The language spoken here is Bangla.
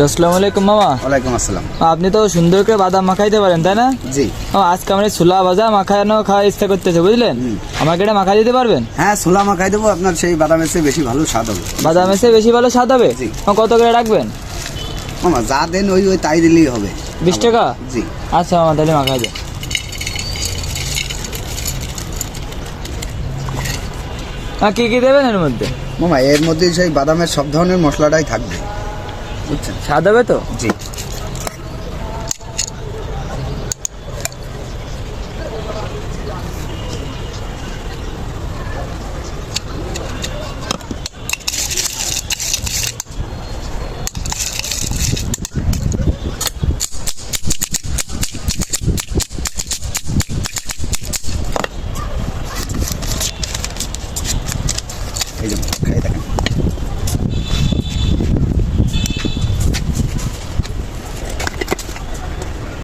আসসালামু আলাইকুম মামা। ওয়ালাইকুম আসসালাম। আপনি তো সুন্দর করে বাদাম মাখাইতে পারেন তাই না? জি। আজকে আমরা ছোলা ভাজা মাখানো খাওয়ার ইচ্ছা করতেছে বুঝলেন। আমাকে এটা মাখাই দিতে পারবেন? হ্যাঁ, ছোলা মাখাই দেবো, আপনার সেই বাদামের চেয়ে বেশি ভালো স্বাদ হবে। বাদামের চেয়ে বেশি ভালো স্বাদ হবে? জি। কত করে রাখবেন? মামা যা দেন ওই তাই দিলেই হবে। 20 টাকা? জি। আচ্ছা মামা, তাহলে মাখাই দেন। কি কি দেবেন এর মধ্যে? মামা এর মধ্যে সেই বাদামের সব ধরনের মশলাটাই থাকবে, বুঝছেন? স্বাদ হবে তো? জি।